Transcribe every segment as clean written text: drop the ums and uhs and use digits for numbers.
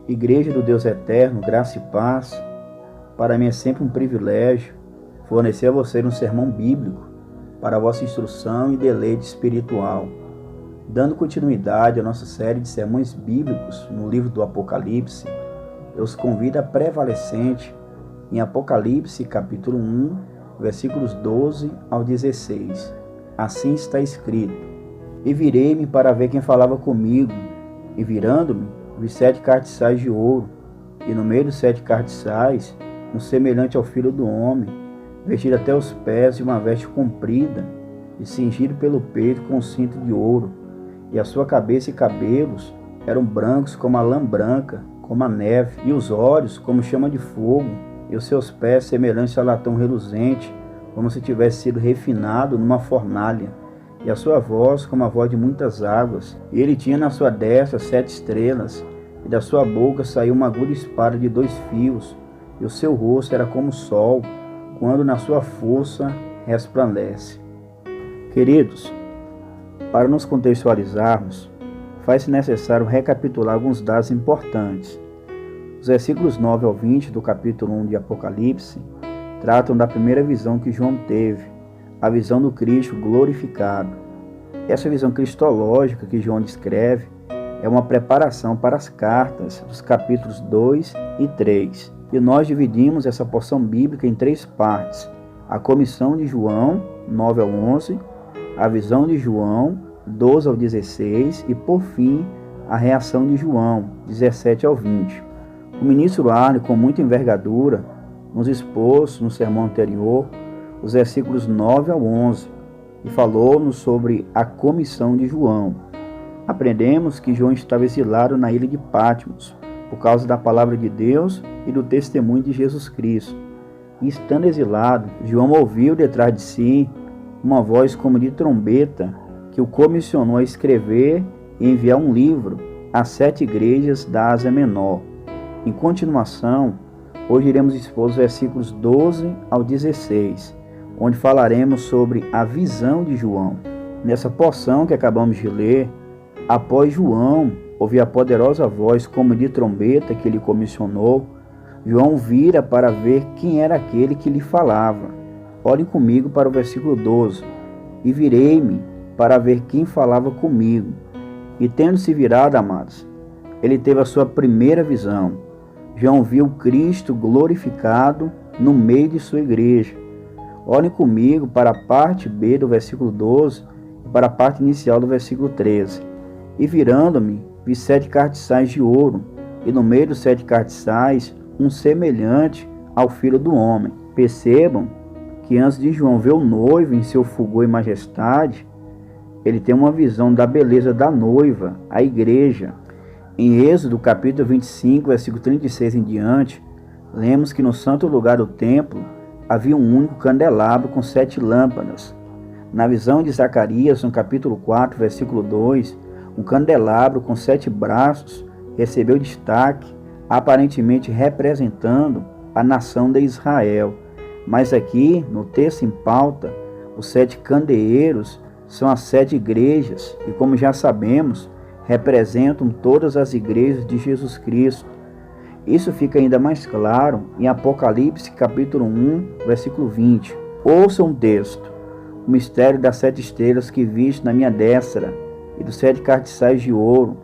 Igreja do Deus Eterno, graça e paz, para mim é sempre um privilégio fornecer a vocês um sermão bíblico para a vossa instrução e deleite espiritual. Dando continuidade à nossa série de sermões bíblicos no livro do Apocalipse, eu os convido a prevalecente em Apocalipse capítulo 1, versículos 12 ao 16. Assim está escrito: E virei-me para ver quem falava comigo, e virando-me, vi 7 cartiçais de ouro, e no meio dos 7 cartiçais, um semelhante ao Filho do Homem, vestido até os pés de uma veste comprida, e cingido pelo peito com um cinto de ouro, e a sua cabeça e cabelos eram brancos como a lã branca, como a neve, e os olhos como chama de fogo, e os seus pés semelhantes a latão reluzente, como se tivesse sido refinado numa fornalha, e a sua voz como a voz de muitas águas. E ele tinha na sua destra 7 estrelas, e da sua boca saiu uma aguda espada de 2 fios, e o seu rosto era como o sol, quando na sua força resplandece. Queridos, para nos contextualizarmos, faz-se necessário recapitular alguns dados importantes. Os versículos 9 ao 20 do capítulo 1 de Apocalipse tratam da primeira visão que João teve, a visão do Cristo glorificado. Essa visão cristológica que João descreve é uma preparação para as cartas dos capítulos 2 e 3. E nós dividimos essa porção bíblica em 3 partes: a comissão de João, 9 ao 11, a visão de João, 12 ao 16 e, por fim, a reação de João, 17 ao 20. O ministro Arne, com muita envergadura, nos expôs no sermão anterior os versículos 9 ao 11 e falou-nos sobre a comissão de João. Aprendemos que João estava exilado na ilha de Patmos por causa da palavra de Deus e do testemunho de Jesus Cristo. E estando exilado, João ouviu detrás de si uma voz como de trombeta que o comissionou a escrever e enviar um livro às 7 igrejas da Ásia Menor. Em continuação, hoje iremos expor os versículos 12 ao 16, onde falaremos sobre a visão de João. Nessa porção que acabamos de ler, após João ouvir a poderosa voz como de trombeta que lhe comissionou, João vira para ver quem era aquele que lhe falava. Olhem comigo para o versículo 12. E virei-me para ver quem falava comigo. E tendo-se virado, amados, ele teve a sua primeira visão. João viu Cristo glorificado no meio de sua igreja. Olhem comigo para a parte B do versículo 12 e para a parte inicial do versículo 13. E virando-me, vi 7 cartiçais de ouro, e no meio dos 7 cartiçais, um semelhante ao Filho do Homem. Percebam que antes de João ver o noivo em seu fulgor e majestade, ele tem uma visão da beleza da noiva, a igreja. Em Êxodo capítulo 25, versículo 36 em diante, lemos que no santo lugar do templo havia um único candelabro com 7 lâmpadas. Na visão de Zacarias, no capítulo 4, versículo 2, um candelabro com 7 braços recebeu destaque, aparentemente representando a nação de Israel. Mas aqui, no texto em pauta, os 7 candeeiros são as 7 igrejas e, como já sabemos, representam todas as igrejas de Jesus Cristo. Isso fica ainda mais claro em Apocalipse capítulo 1, versículo 20. Ouçam o texto: o mistério das 7 estrelas que viste na minha destra e dos 7 cartiçais de ouro.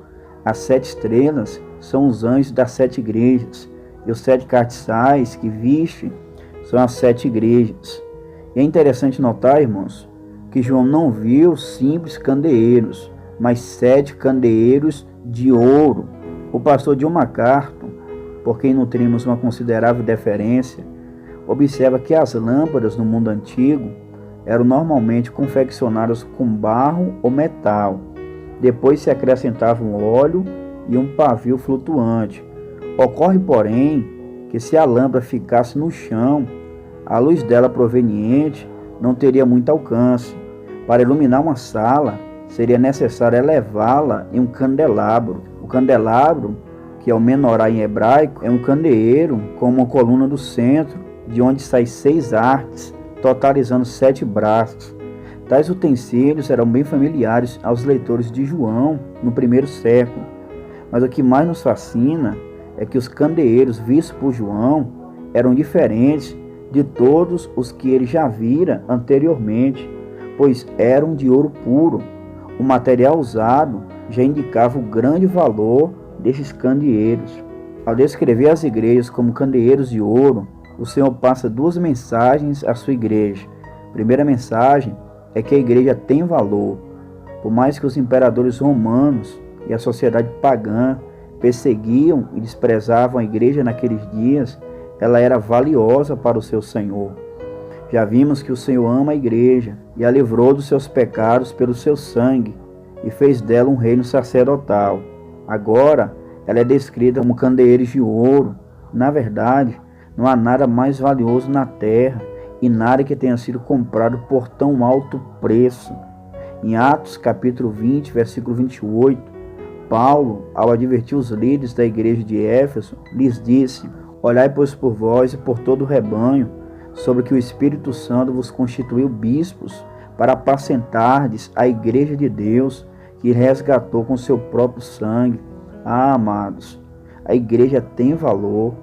As 7 estrelas são os anjos das 7 igrejas, e os 7 cartiçais que viste são as 7 igrejas. E é interessante notar, irmãos, que João não viu simples candeeiros, mas 7 candeeiros de ouro. O pastor John MacArthur, por quem nutrimos uma considerável deferência, observa que as lâmpadas no mundo antigo eram normalmente confeccionadas com barro ou metal. Depois se acrescentava um óleo e um pavio flutuante. Ocorre, porém, que se a lâmpada ficasse no chão, a luz dela proveniente não teria muito alcance. Para iluminar uma sala, seria necessário elevá-la em um candelabro. O candelabro, que é o menorá em hebraico, é um candeeiro com uma coluna do centro, de onde saem 6 hastes, totalizando 7 braços. Tais utensílios eram bem familiares aos leitores de João no primeiro século. Mas o que mais nos fascina é que os candeeiros vistos por João eram diferentes de todos os que ele já vira anteriormente, pois eram de ouro puro. O material usado já indicava o grande valor desses candeeiros. Ao descrever as igrejas como candeeiros de ouro, o Senhor passa duas mensagens à sua igreja. A primeira mensagem é que a igreja tem valor. Por mais que os imperadores romanos e a sociedade pagã perseguiam e desprezavam a igreja naqueles dias, ela era valiosa para o seu Senhor. Já vimos que o Senhor ama a igreja e a livrou dos seus pecados pelo seu sangue e fez dela um reino sacerdotal. Agora, ela é descrita como candeeiros de ouro. Na verdade, não há nada mais valioso na terra e nada que tenha sido comprado por tão alto preço. Em Atos capítulo 20, versículo 28, Paulo, ao advertir os líderes da igreja de Éfeso, lhes disse: olhai, pois, por vós e por todo o rebanho, sobre que o Espírito Santo vos constituiu bispos, para apacentardes a igreja de Deus, que resgatou com seu próprio sangue. Ah, amados, a igreja tem valor.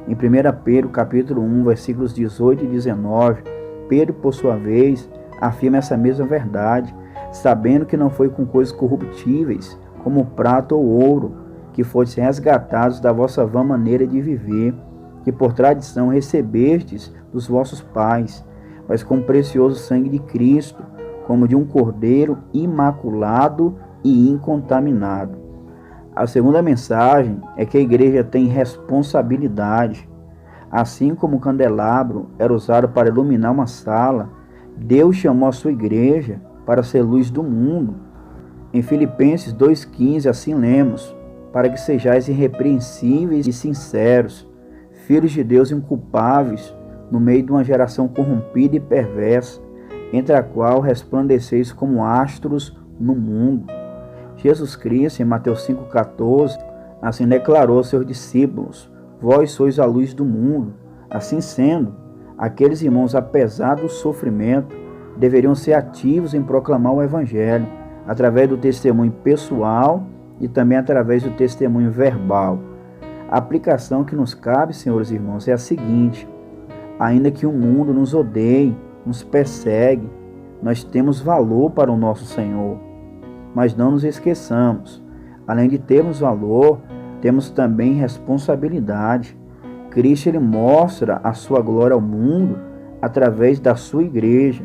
Em 1 Pedro capítulo 1, versículos 18 e 19, Pedro, por sua vez, afirma essa mesma verdade, sabendo que não foi com coisas corruptíveis, como prata ou ouro, que fostes resgatados da vossa vã maneira de viver, que por tradição recebestes dos vossos pais, mas com o precioso sangue de Cristo, como de um cordeiro imaculado e incontaminado. A segunda mensagem é que a igreja tem responsabilidade. Assim como o candelabro era usado para iluminar uma sala, Deus chamou a sua igreja para ser luz do mundo. Em Filipenses 2,15 assim lemos: para que sejais irrepreensíveis e sinceros, filhos de Deus inculpáveis, no meio de uma geração corrompida e perversa, entre a qual resplandeceis como astros no mundo. Jesus Cristo, em Mateus 5,14, assim declarou aos seus discípulos: vós sois a luz do mundo. Assim sendo, aqueles irmãos, apesar do sofrimento, deveriam ser ativos em proclamar o Evangelho, através do testemunho pessoal e também através do testemunho verbal. A aplicação que nos cabe, senhores irmãos, é a seguinte: ainda que o mundo nos odeie, nos persegue, nós temos valor para o nosso Senhor. Mas não nos esqueçamos, além de termos valor, temos também responsabilidade. Cristo, ele mostra a sua glória ao mundo através da sua igreja.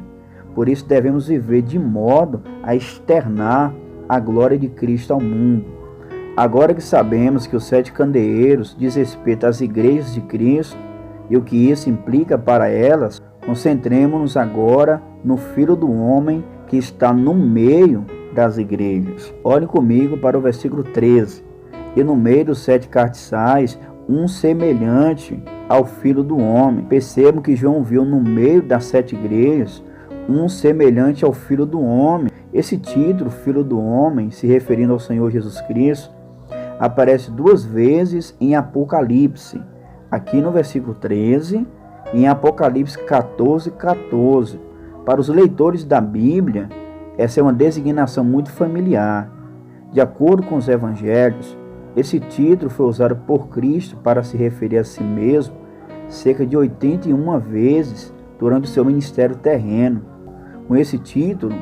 Por isso devemos viver de modo a externar a glória de Cristo ao mundo. Agora que sabemos que os 7 candeeiros diz respeito às igrejas de Cristo e o que isso implica para elas, concentremos-nos agora no Filho do Homem que está no meio das igrejas. Olhe comigo para o versículo 13. E no meio dos 7 cartiçais, um semelhante ao Filho do Homem. Percebam que João viu no meio das 7 igrejas um semelhante ao Filho do Homem. Esse título, Filho do Homem, se referindo ao Senhor Jesus Cristo, aparece 2 vezes em Apocalipse, aqui no versículo 13 e em Apocalipse 14:14. Para os leitores da Bíblia, essa é uma designação muito familiar. De acordo com os evangelhos, esse título foi usado por Cristo para se referir a si mesmo cerca de 81 vezes durante o seu ministério terreno. Com esse título,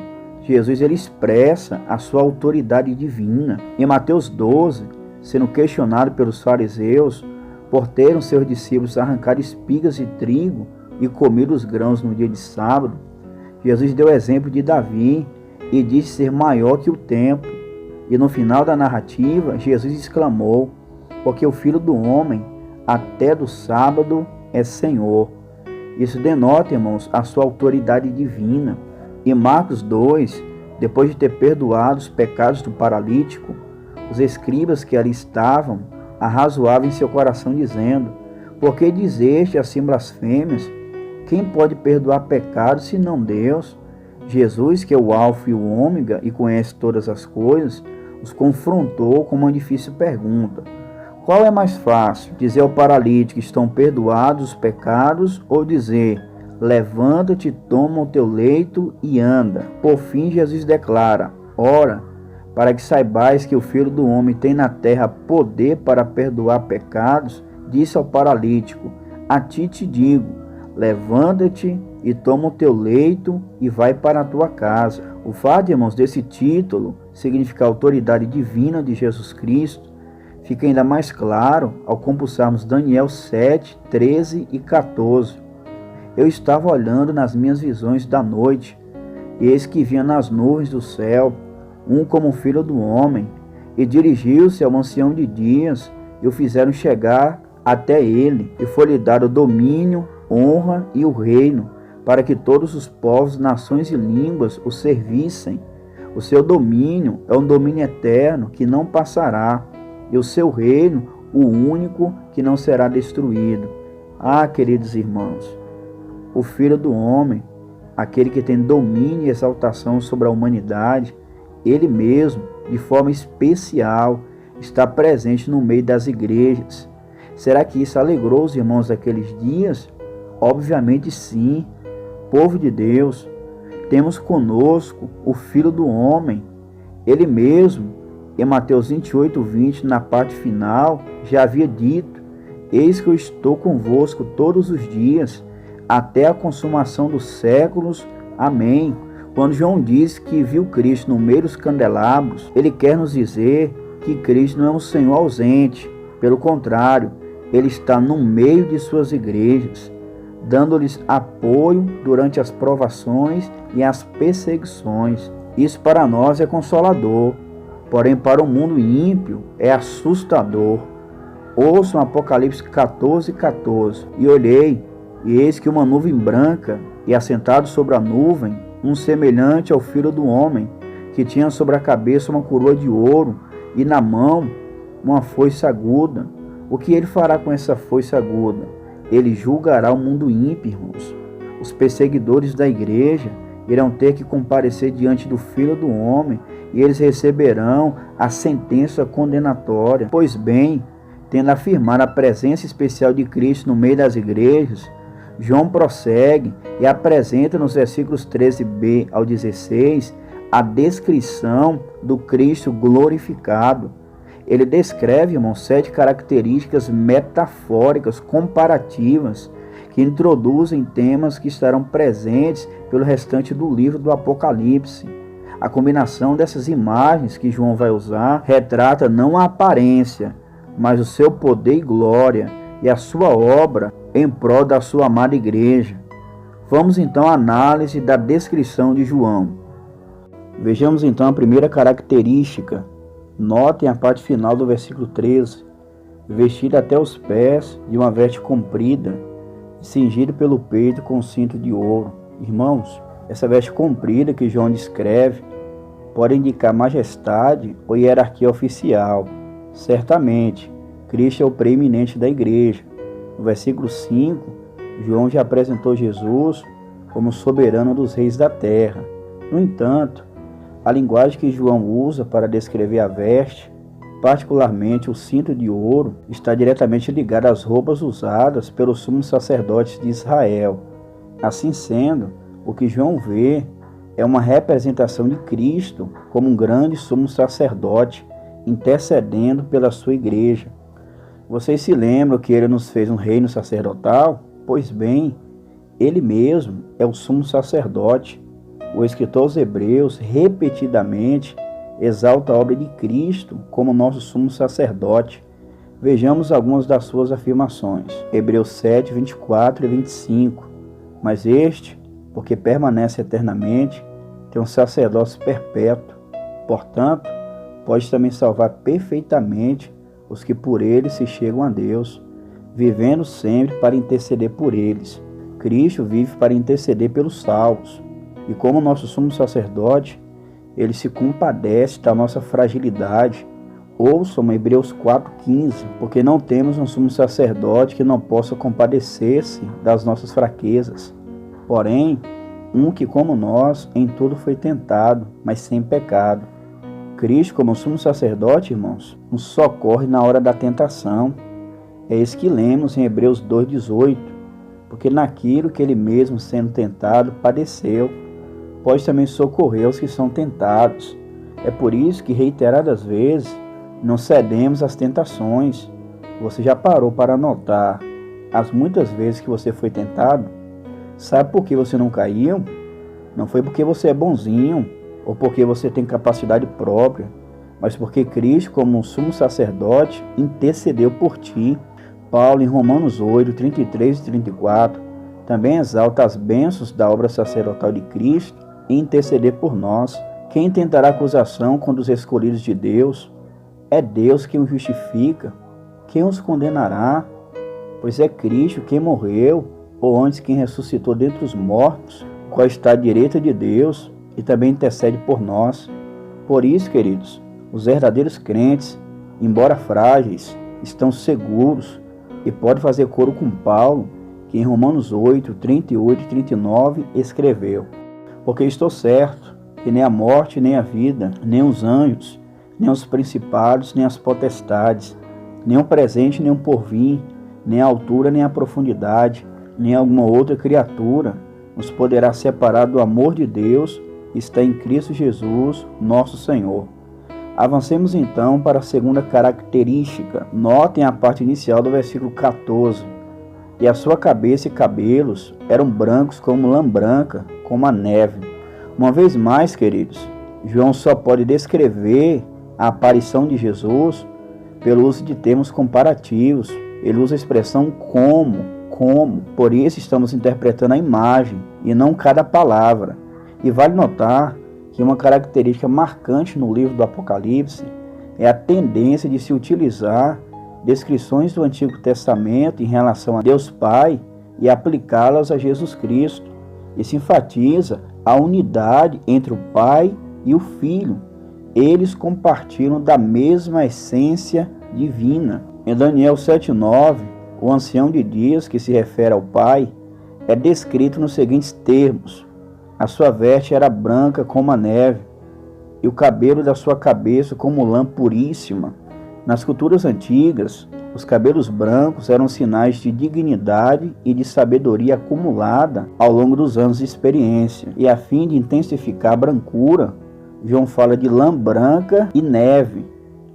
Jesus ele expressa a sua autoridade divina. Em Mateus 12, sendo questionado pelos fariseus por terem seus discípulos arrancado espigas de trigo e comido os grãos no dia de sábado, Jesus deu o exemplo de Davi e disse ser maior que o templo. E no final da narrativa, Jesus exclamou: porque o Filho do Homem, até do sábado, é Senhor. Isso denota, irmãos, a sua autoridade divina. Em Marcos 2, depois de ter perdoado os pecados do paralítico, os escribas que ali estavam arrazoavam em seu coração, dizendo: por que dizeste assim blasfêmias? Quem pode perdoar pecados senão Deus? Jesus, que é o Alfa e o Ômega e conhece todas as coisas, os confrontou com uma difícil pergunta: qual é mais fácil, dizer ao paralítico que estão perdoados os pecados, ou dizer: levanta-te, toma o teu leito e anda? Por fim, Jesus declara: ora, para que saibais que o Filho do Homem tem na terra poder para perdoar pecados, disse ao paralítico: a ti te digo, levanta-te e toma o teu leito e vai para a tua casa. O fato, irmãos, desse título significa a autoridade divina de Jesus Cristo fica ainda mais claro ao compulsarmos Daniel 7, 13 e 14. Eu estava olhando nas minhas visões da noite, e eis que vinha nas nuvens do céu um como filho do homem, e dirigiu-se ao ancião de dias, e o fizeram chegar até ele, e foi-lhe dado o domínio, honra e o reino, para que todos os povos, nações e línguas o servissem. O seu domínio é um domínio eterno que não passará, e o seu reino, o único que não será destruído. Ah, queridos irmãos, o Filho do Homem, aquele que tem domínio e exaltação sobre a humanidade, ele mesmo, de forma especial, está presente no meio das igrejas. Será que isso alegrou os irmãos daqueles dias? Obviamente sim. Povo de Deus, temos conosco o Filho do Homem. Ele mesmo, em Mateus 28, 20, na parte final, já havia dito: eis que eu estou convosco todos os dias, até a consumação dos séculos. Amém. Quando João diz que viu Cristo no meio dos candelabros, ele quer nos dizer que Cristo não é um Senhor ausente. Pelo contrário, ele está no meio de suas igrejas, dando-lhes apoio durante as provações e as perseguições. Isso para nós é consolador, porém para o mundo ímpio é assustador. Ouçam Apocalipse 14, 14. E olhei, e eis que uma nuvem branca, e assentado sobre a nuvem, um semelhante ao Filho do Homem, que tinha sobre a cabeça uma coroa de ouro, e na mão uma foice aguda. O que ele fará com essa foice aguda? Ele julgará o mundo ímpio, irmãos. Os perseguidores da igreja irão ter que comparecer diante do Filho do Homem, e eles receberão a sentença condenatória. Pois bem, tendo afirmado a presença especial de Cristo no meio das igrejas, João prossegue e apresenta nos versículos 13b ao 16 a descrição do Cristo glorificado. Ele descreve, irmãos, 7 características metafóricas, comparativas, que introduzem temas que estarão presentes pelo restante do livro do Apocalipse. A combinação dessas imagens que João vai usar retrata não a aparência, mas o seu poder e glória e a sua obra em prol da sua amada igreja. Vamos então à análise da descrição de João. Vejamos então a primeira característica. Notem a parte final do versículo 13. Vestido até os pés de uma veste comprida, cingido pelo peito com cinto de ouro. Irmãos, essa veste comprida que João descreve pode indicar majestade ou hierarquia oficial. Certamente, Cristo é o preeminente da igreja. No versículo 5, João já apresentou Jesus como soberano dos reis da terra. No entanto, a linguagem que João usa para descrever a veste, particularmente o cinto de ouro, está diretamente ligada às roupas usadas pelos sumos sacerdotes de Israel. Assim sendo, o que João vê é uma representação de Cristo como um grande sumo sacerdote, intercedendo pela sua igreja. Vocês se lembram que ele nos fez um reino sacerdotal? Pois bem, ele mesmo é o sumo sacerdote. O escritor aos Hebreus repetidamente exalta a obra de Cristo como nosso sumo sacerdote. Vejamos algumas das suas afirmações. Hebreus 7, 24 e 25. Mas este, porque permanece eternamente, tem um sacerdócio perpétuo. Portanto, pode também salvar perfeitamente os que por ele se chegam a Deus, vivendo sempre para interceder por eles. Cristo vive para interceder pelos salvos. E como nosso sumo sacerdote, ele se compadece da nossa fragilidade. Ouçam Hebreus 4,15, porque não temos um sumo sacerdote que não possa compadecer-se das nossas fraquezas. Porém, um que como nós em tudo foi tentado, mas sem pecado. Cristo, como sumo sacerdote, irmãos, nos socorre na hora da tentação. É isso que lemos em Hebreus 2,18, porque naquilo que ele mesmo sendo tentado padeceu, pode também socorrer os que são tentados. É por isso que reiteradas vezes não cedemos às tentações. Você já parou para notar as muitas vezes que você foi tentado? Sabe por que você não caiu? Não foi porque você é bonzinho ou porque você tem capacidade própria, mas porque Cristo, como um sumo sacerdote, intercedeu por ti. Paulo, em Romanos 8, 33 e 34, também exalta as bênçãos da obra sacerdotal de Cristo e interceder por nós. Quem tentará acusação contra os escolhidos de Deus? É Deus quem os justifica. Quem os condenará? Pois é Cristo quem morreu, ou antes quem ressuscitou dentre os mortos, qual está à direita de Deus e também intercede por nós. Por isso, queridos, os verdadeiros crentes, embora frágeis, estão seguros e podem fazer coro com Paulo, que em Romanos 8, 38 e 39 escreveu: porque estou certo que nem a morte, nem a vida, nem os anjos, nem os principados, nem as potestades, nem o presente, nem o porvir, nem a altura, nem a profundidade, nem alguma outra criatura nos poderá separar do amor de Deus que está em Cristo Jesus, nosso Senhor. Avancemos então para a segunda característica. Notem a parte inicial do versículo 14. E a sua cabeça e cabelos eram brancos como lã branca, como a neve. Uma vez mais, queridos, João só pode descrever a aparição de Jesus pelo uso de termos comparativos. Ele usa a expressão como. Por isso estamos interpretando a imagem e não cada palavra. E vale notar que uma característica marcante no livro do Apocalipse é a tendência de se utilizar descrições do Antigo Testamento em relação a Deus Pai e aplicá-las a Jesus Cristo. E se enfatiza a unidade entre o Pai e o Filho. Eles compartilham da mesma essência divina. Em Daniel 7,9, o ancião de dias, que se refere ao Pai, é descrito nos seguintes termos: a sua veste era branca como a neve, e o cabelo da sua cabeça como lã puríssima. Nas culturas antigas, os cabelos brancos eram sinais de dignidade e de sabedoria acumulada ao longo dos anos de experiência. E a fim de intensificar a brancura, João fala de lã branca e neve.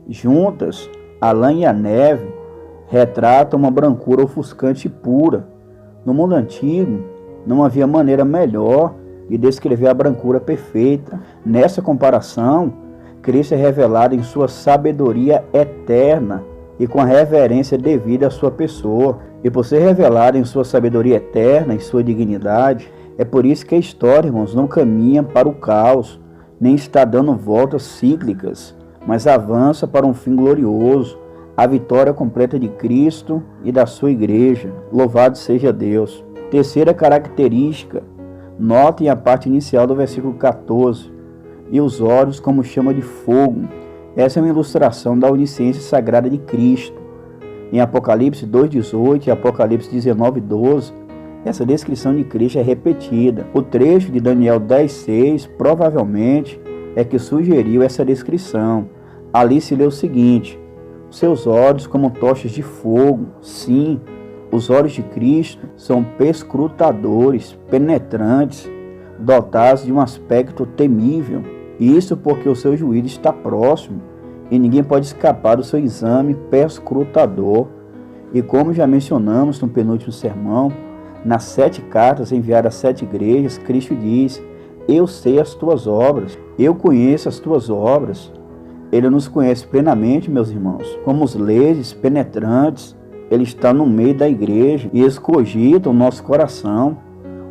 Juntas, a lã e a neve retratam uma brancura ofuscante e pura. No mundo antigo, não havia maneira melhor de descrever a brancura perfeita. Nessa comparação, Cristo é revelado em sua sabedoria eterna e com a reverência devida à sua pessoa. E por ser revelado em sua sabedoria eterna e sua dignidade, é por isso que a história, irmãos, não caminha para o caos, nem está dando voltas cíclicas, mas avança para um fim glorioso, a vitória completa de Cristo e da sua igreja. Louvado seja Deus. Terceira característica, notem a parte inicial do versículo 14. E os olhos como chama de fogo. Essa é uma ilustração da onisciência sagrada de Cristo. Em Apocalipse 2,18 e Apocalipse 19,12, essa descrição de Cristo é repetida. O trecho de Daniel 10,6 provavelmente é que sugeriu essa descrição. Ali se lê o seguinte: seus olhos como tochas de fogo. Sim, os olhos de Cristo são perscrutadores, penetrantes, dotados de um aspecto temível. Isso porque o seu juízo está próximo e ninguém pode escapar do seu exame perscrutador. E como já mencionamos no penúltimo sermão, nas 7 cartas enviadas às 7 igrejas, Cristo diz: eu sei as tuas obras, eu conheço as tuas obras. Ele nos conhece plenamente, meus irmãos. Como os leis penetrantes, Ele está no meio da igreja e escogita o nosso coração.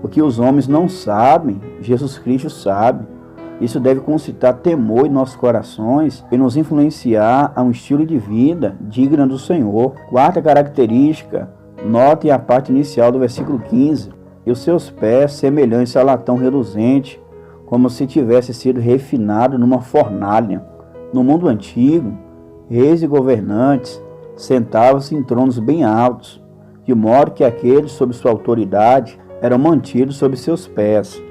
O que os homens não sabem, Jesus Cristo sabe. Isso deve concitar temor em nossos corações e nos influenciar a um estilo de vida digno do Senhor. Quarta característica, notem a parte inicial do versículo 15. E os seus pés semelhantes a latão reluzente, como se tivesse sido refinado numa fornalha. No mundo antigo, reis e governantes sentavam-se em tronos bem altos, de modo que aqueles sob sua autoridade eram mantidos sob seus pés.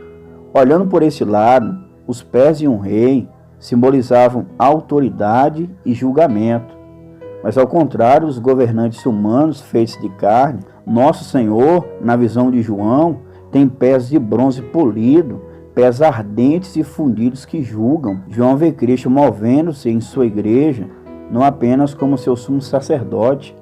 Olhando por esse lado, os pés de um rei simbolizavam autoridade e julgamento. Mas ao contrário dos governantes humanos feitos de carne, nosso Senhor, na visão de João, tem pés de bronze polido, pés ardentes e fundidos que julgam. João vê Cristo movendo-se em sua igreja, não apenas como seu sumo sacerdote,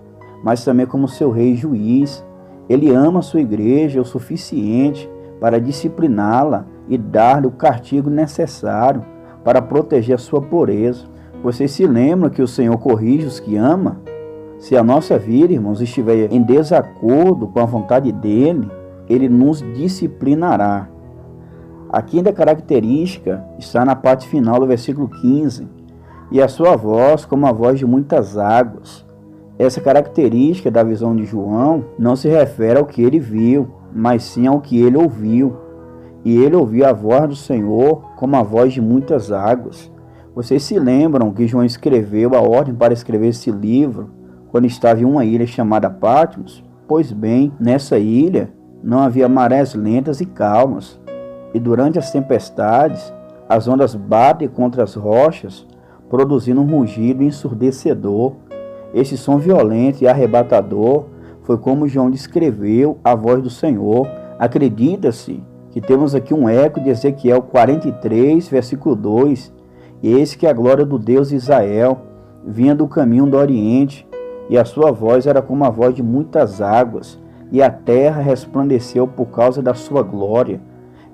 mas também como seu rei e juiz. Ele ama sua igreja o suficiente para discipliná-la e dar-lhe o castigo necessário para proteger a sua pureza. Vocês se lembram que o Senhor corrige os que ama? Se a nossa vida, irmãos, estiver em desacordo com a vontade dele, ele nos disciplinará. A quinta característica está na parte final do versículo 15. E a sua voz como a voz de muitas águas. Essa característica da visão de João não se refere ao que ele viu, mas sim ao que ele ouviu. E ele ouviu a voz do Senhor como a voz de muitas águas. Vocês se lembram que João escreveu a ordem para escrever esse livro quando estava em uma ilha chamada Patmos? Pois bem, nessa ilha não havia marés lentas e calmas. E durante as tempestades, as ondas batem contra as rochas, produzindo um rugido ensurdecedor. Esse som violento e arrebatador foi como João descreveu a voz do Senhor. Acredita-se que temos aqui um eco de Ezequiel 43, versículo 2. E eis que a glória do Deus de Israel vinha do caminho do Oriente, e a sua voz era como a voz de muitas águas, e a terra resplandeceu por causa da sua glória.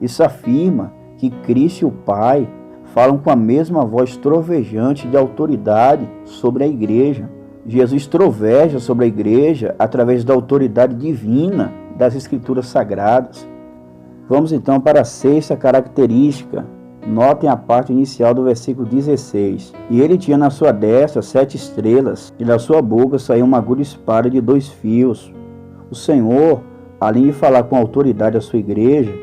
Isso afirma que Cristo e o Pai falam com a mesma voz trovejante de autoridade sobre a igreja. Jesus troveja sobre a igreja através da autoridade divina das Escrituras Sagradas. Vamos então para a sexta característica. Notem a parte inicial do versículo 16. E ele tinha na sua destra 7 estrelas, e da sua boca saiu uma aguda espada de 2 fios. O Senhor, além de falar com autoridade à sua igreja,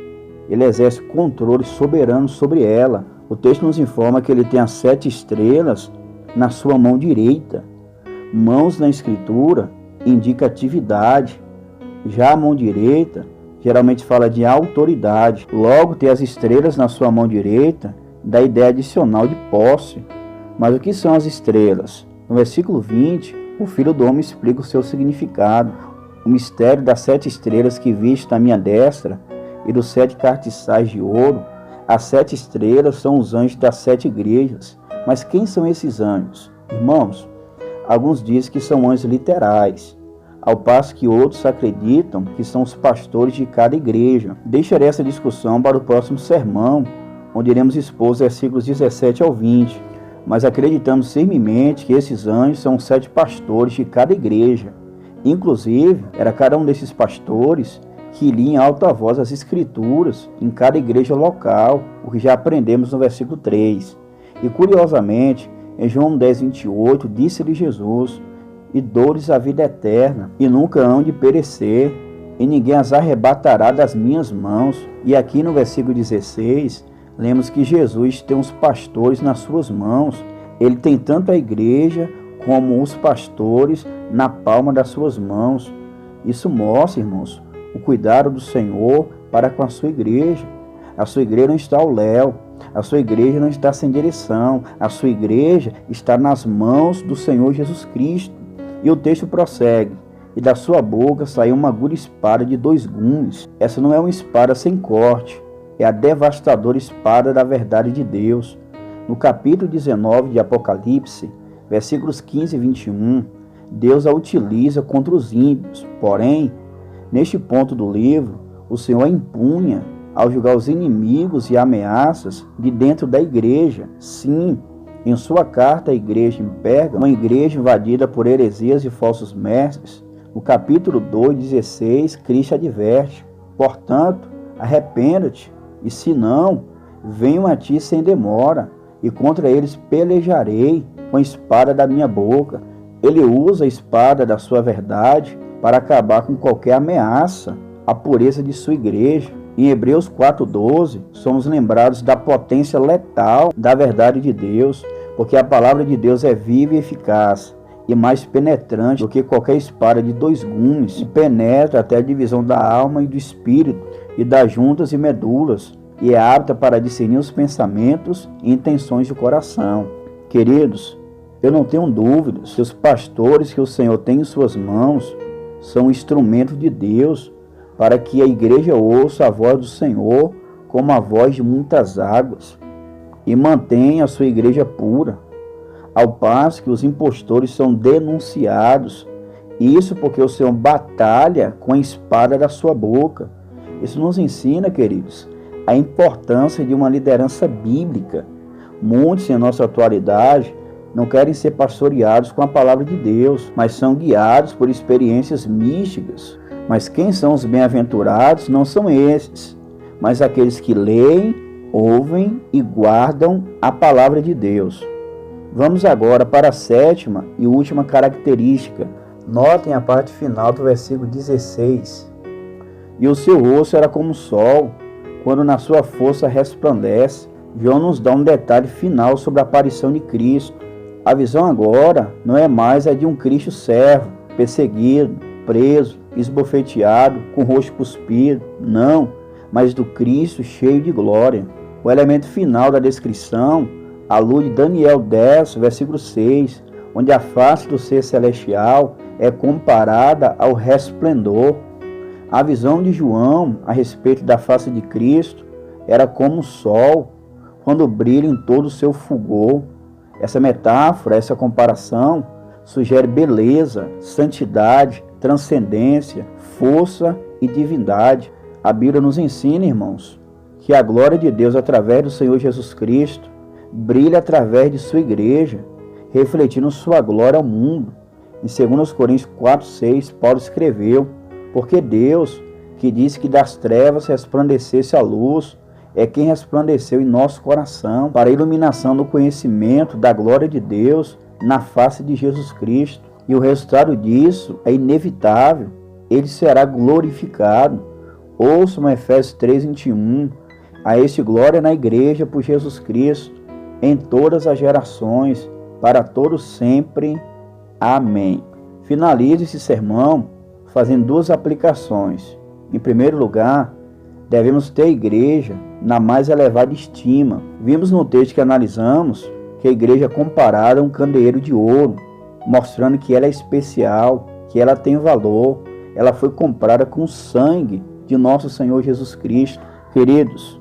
ele exerce controle soberano sobre ela. O texto nos informa que ele tem as 7 estrelas na sua mão direita. Mãos na Escritura indica atividade. Já a mão direita geralmente fala de autoridade. Logo, ter as estrelas na sua mão direita dá ideia adicional de posse. Mas o que são as estrelas? No versículo 20, o Filho do Homem explica o seu significado. O mistério das 7 estrelas que viste na minha destra e dos 7 cartiçais de ouro. As 7 estrelas são os anjos das 7 igrejas. Mas quem são esses anjos? Irmãos, alguns dizem que são anjos literais, ao passo que outros acreditam que são os pastores de cada igreja. Deixarei essa discussão para o próximo sermão, onde iremos expor os versículos 17 ao 20. Mas acreditamos firmemente que esses anjos são os 7 pastores de cada igreja. Inclusive, era cada um desses pastores que lia em alta voz as Escrituras em cada igreja local, o que já aprendemos no versículo 3. E curiosamente, em João 10, 28, disse-lhe Jesus: e dou-lhes a vida eterna, e nunca hão de perecer, e ninguém as arrebatará das minhas mãos. E aqui no versículo 16, lemos que Jesus tem os pastores nas suas mãos. Ele tem tanto a igreja como os pastores na palma das suas mãos. Isso mostra, irmãos, o cuidado do Senhor para com a sua igreja. A sua igreja não está ao léu, a sua igreja não está sem direção, a sua igreja está nas mãos do Senhor Jesus Cristo. E o texto prossegue: e da sua boca saiu uma aguda espada de 2 gumes. Essa não é uma espada sem corte, é a devastadora espada da verdade de Deus. No capítulo 19 de Apocalipse, versículos 15 e 21, Deus a utiliza contra os ímpios. Porém, neste ponto do livro, o Senhor a empunha ao julgar os inimigos e ameaças de dentro da igreja. Sim, em sua carta à igreja em Pérgamo, uma igreja invadida por heresias e falsos mestres, no capítulo 2:16, Cristo adverte: portanto, arrependa-te, e se não, venham a ti sem demora, e contra eles pelejarei com a espada da minha boca. Ele usa a espada da sua verdade para acabar com qualquer ameaça à pureza de sua igreja. Em Hebreus 4:12, somos lembrados da potência letal da verdade de Deus, porque a palavra de Deus é viva e eficaz, e mais penetrante do que qualquer espada de 2 gumes, e penetra até a divisão da alma e do espírito, e das juntas e medulas, e é apta para discernir os pensamentos e intenções do coração. Queridos, eu não tenho dúvidas que os pastores que o Senhor tem em suas mãos são instrumentos de Deus para que a igreja ouça a voz do Senhor como a voz de muitas águas, e mantém a sua igreja pura, ao passo que os impostores são denunciados. Isso porque o Senhor batalha com a espada da sua boca. Isso nos ensina, queridos, a importância de uma liderança bíblica. Muitos em nossa atualidade não querem ser pastoreados com a palavra de Deus, mas são guiados por experiências místicas. Mas quem são os bem-aventurados não são esses, mas aqueles que leem, ouvem e guardam a palavra de Deus. Vamos agora para a sétima e última característica. Notem a parte final do versículo 16. E o seu rosto era como o sol, quando na sua força resplandece. João nos dá um detalhe final sobre a aparição de Cristo. A visão agora não é mais a de um Cristo servo, perseguido, preso, esbofeteado, com o rosto cuspido. Não, mas do Cristo cheio de glória. O elemento final da descrição alui Daniel 10, versículo 6, onde a face do ser celestial é comparada ao resplendor. A visão de João a respeito da face de Cristo era como o sol, quando brilha em todo o seu fulgor. Essa metáfora, essa comparação, sugere beleza, santidade, transcendência, força e divindade. A Bíblia nos ensina, irmãos, que a glória de Deus através do Senhor Jesus Cristo brilha através de sua igreja, refletindo sua glória ao mundo. Em 2 Coríntios 4:6, Paulo escreveu: porque Deus, que disse que das trevas resplandecesse a luz, é quem resplandeceu em nosso coração para a iluminação do conhecimento da glória de Deus na face de Jesus Cristo. E o resultado disso é inevitável. Ele será glorificado. Ouçam Efésios 3:21. A este glória na igreja por Jesus Cristo, em todas as gerações, para todos sempre. Amém. Finalize esse sermão fazendo duas aplicações. Em primeiro lugar, devemos ter a igreja na mais elevada estima. Vimos no texto que analisamos que a igreja é comparada a um candeeiro de ouro, mostrando que ela é especial, que ela tem valor, ela foi comprada com o sangue de nosso Senhor Jesus Cristo. Queridos,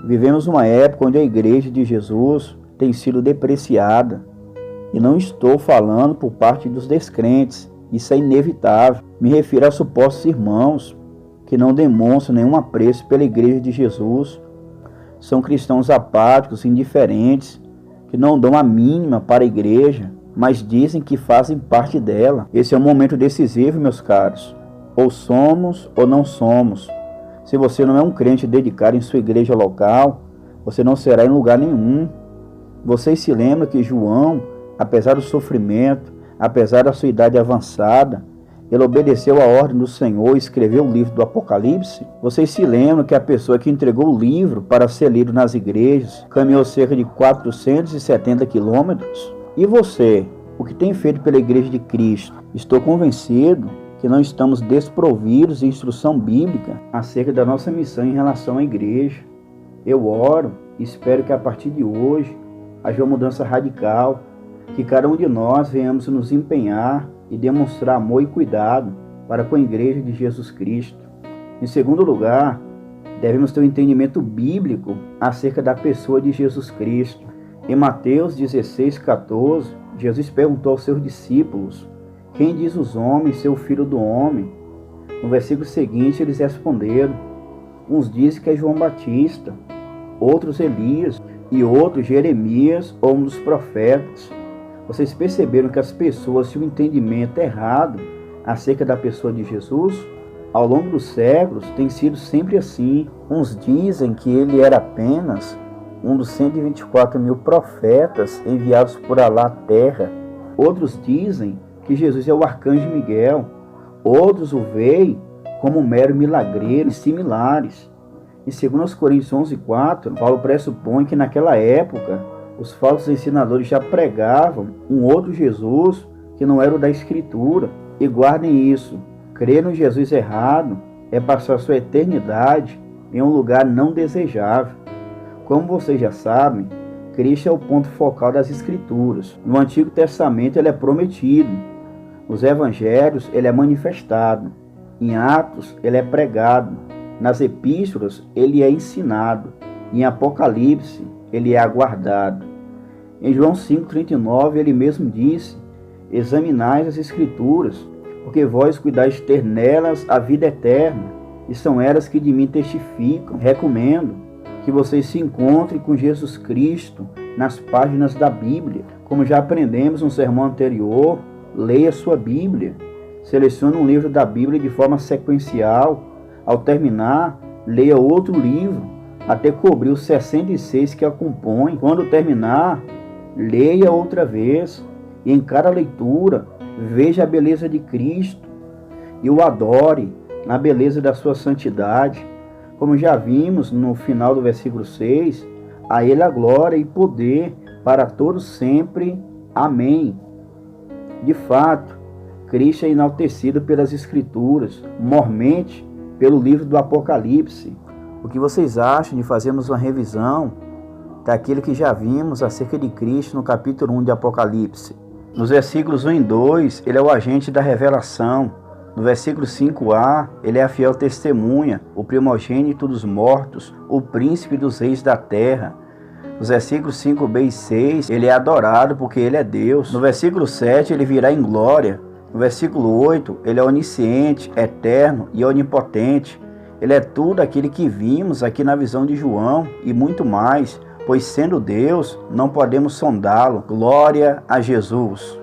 vivemos uma época onde a igreja de Jesus tem sido depreciada. E não estou falando por parte dos descrentes, isso é inevitável. Me refiro a supostos irmãos que não demonstram nenhum apreço pela igreja de Jesus. São cristãos apáticos, indiferentes, que não dão a mínima para a igreja, mas dizem que fazem parte dela. Esse é um momento decisivo, meus caros. Ou somos ou não somos. Se você não é um crente dedicado em sua igreja local, você não será em lugar nenhum. Vocês se lembram que João, apesar do sofrimento, apesar da sua idade avançada, ele obedeceu a ordem do Senhor e escreveu o livro do Apocalipse? Vocês se lembram que a pessoa que entregou o livro para ser lido nas igrejas caminhou cerca de 470 quilômetros? E você, o que tem feito pela igreja de Cristo? Estou convencido que não estamos desprovidos de instrução bíblica acerca da nossa missão em relação à igreja. Eu oro e espero que a partir de hoje haja uma mudança radical, que cada um de nós venhamos nos empenhar e demonstrar amor e cuidado para com a igreja de Jesus Cristo. Em segundo lugar, devemos ter um entendimento bíblico acerca da pessoa de Jesus Cristo. Em Mateus 16:14, Jesus perguntou aos seus discípulos: quem diz os homens ser o filho do homem? No versículo seguinte, eles responderam: uns dizem que é João Batista, outros Elias, e outros Jeremias ou um dos profetas. Vocês perceberam que as pessoas tinham um entendimento errado acerca da pessoa de Jesus? Ao longo dos séculos tem sido sempre assim. Uns dizem que ele era apenas um dos 124 mil profetas enviados por Alá à terra. Outros dizem que Jesus é o arcanjo Miguel. Outros o veem como um mero milagreiro e similares. Em 2 Coríntios 11:4, Paulo pressupõe que naquela época os falsos ensinadores já pregavam um outro Jesus que não era o da Escritura. E guardem isso, crer no Jesus errado é passar sua eternidade em um lugar não desejável. Como vocês já sabem, Cristo é o ponto focal das Escrituras. No Antigo Testamento ele é prometido, nos Evangelhos ele é manifestado, em Atos ele é pregado, Nas epístolas, ele é ensinado. Em Apocalipse, ele é aguardado. Em João 5,39, ele mesmo disse: examinai as Escrituras, porque vós cuidais de ter nelas a vida eterna, e são elas que de mim testificam. Recomendo que vocês se encontrem com Jesus Cristo nas páginas da Bíblia. Como já aprendemos no sermão anterior, leia sua Bíblia. Selecione um livro da Bíblia de forma sequencial. Ao terminar, leia outro livro, até cobrir os 66 que a compõem. Quando terminar, leia outra vez, e em cada leitura, veja a beleza de Cristo e o adore na beleza da sua santidade. Como já vimos no final do versículo 6, a Ele a glória e poder para todos sempre. Amém. De fato, Cristo é enaltecido pelas Escrituras, mormente pelo livro do Apocalipse. O que vocês acham de fazermos uma revisão daquilo que já vimos acerca de Cristo no capítulo 1 de Apocalipse? Nos versículos 1 e 2, ele é o agente da revelação. No versículo 5a, ele é a fiel testemunha, o primogênito dos mortos, o príncipe dos reis da terra. Nos versículos 5b e 6, ele é adorado porque ele é Deus. No versículo 7, ele virá em glória. No versículo 8, ele é onisciente, eterno e onipotente. Ele é tudo aquilo que vimos aqui na visão de João e muito mais, pois sendo Deus, não podemos sondá-lo. Glória a Jesus!